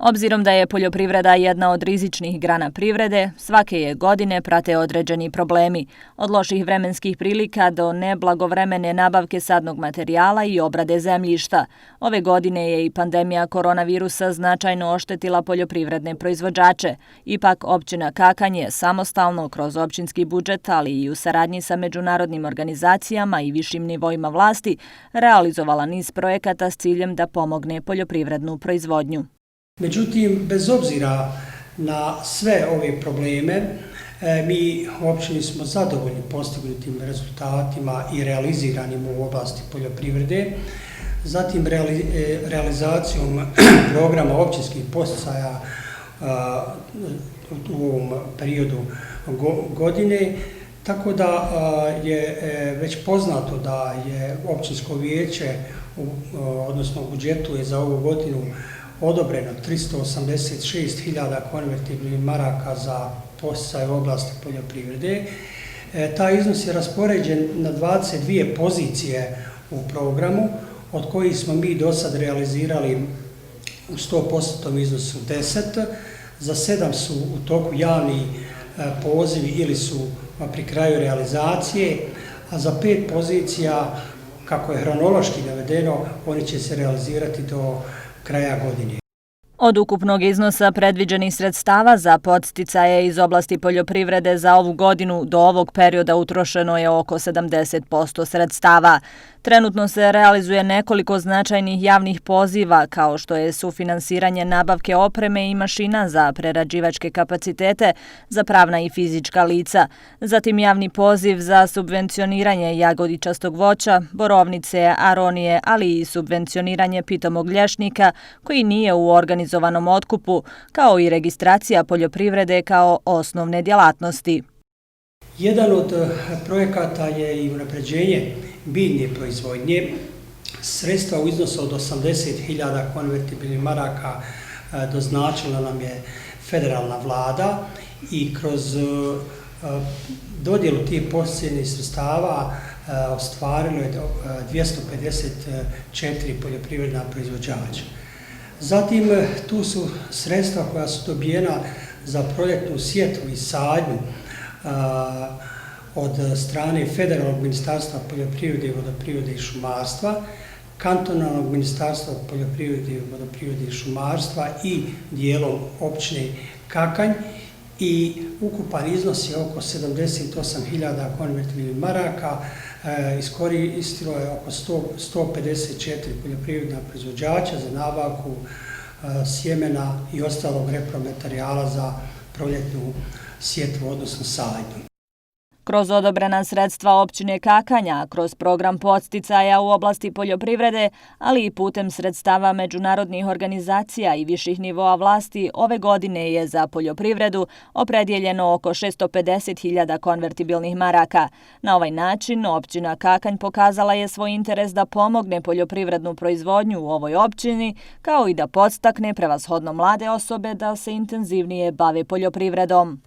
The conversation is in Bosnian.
Obzirom da je poljoprivreda jedna od rizičnih grana privrede, svake je godine prate određeni problemi, od loših vremenskih prilika do neblagovremene nabavke sadnog materijala i obrade zemljišta. Ove godine je i pandemija koronavirusa značajno oštetila poljoprivredne proizvođače. Ipak, općina Kakanj je samostalno kroz općinski budžet, ali i u saradnji sa međunarodnim organizacijama i višim nivoima vlasti, realizovala niz projekata s ciljem da pomogne poljoprivrednu proizvodnju. Međutim, bez obzira na sve ove probleme, mi u općini smo zadovoljni postignutim rezultatima i realiziranim u oblasti poljoprivrede. Zatim realizacijom programa općinskih podsticaja u ovom periodu godine, tako da je već poznato da je općinsko vijeće, odnosno u budžetu je za ovu godinu odobreno 386.000 konvertibilnih maraka za podsticaje u oblasti poljoprivrede. Taj iznos je raspoređen na 22 pozicije u programu, od kojih smo mi do sad realizirali u 100% iznosu 10. Za 7 su u toku javni pozivi ili su pri kraju realizacije, a za 5 pozicija, kako je hronološki navedeno, oni će se realizirati do kraja godine. Od ukupnog iznosa predviđenih sredstava za podsticaje iz oblasti poljoprivrede za ovu godinu do ovog perioda utrošeno je oko 70% sredstava. Trenutno se realizuje nekoliko značajnih javnih poziva, kao što je sufinansiranje nabavke opreme i mašina za prerađivačke kapacitete za pravna i fizička lica, zatim javni poziv za subvencioniranje jagodičastog voća, borovnice, aronije, ali i subvencioniranje pitomog lješnjika koji nije u organizovanom otkupu, kao i registracija poljoprivrede kao osnovne djelatnosti. Jedan od projekata je i unapređenje biljne proizvodnje. Sredstva u iznosu od 80.000 konvertibilnih maraka doznačila nam je federalna vlada i kroz dodjelu tih podsticajnih sredstava ostvarilo je 254 poljoprivredna proizvođača. Zatim tu su sredstva koja su dobijena za projektnu sjetvu i sadnju od strane Federalnog ministarstva poljoprivrede, vodoprivrede i šumarstva, kantonalnog ministarstva poljoprivrede, vodoprivrede i šumarstva i dijelom općine Kakanj, i ukupan iznos je oko 78.000 konvertibilnih maraka. Iskoristilo je oko 154 poljoprivredna proizvođača za nabavku sjemena i ostalog repromaterijala za proljetnu sjetvu, odnosno sadnju. Kroz odobrena sredstva općine Kakanja, kroz program podsticaja u oblasti poljoprivrede, ali i putem sredstava međunarodnih organizacija i viših nivoa vlasti, ove godine je za poljoprivredu opredijeljeno oko 650.000 konvertibilnih maraka. Na ovaj način općina Kakanj pokazala je svoj interes da pomogne poljoprivrednu proizvodnju u ovoj općini, kao i da podstakne prevashodno mlade osobe da se intenzivnije bave poljoprivredom.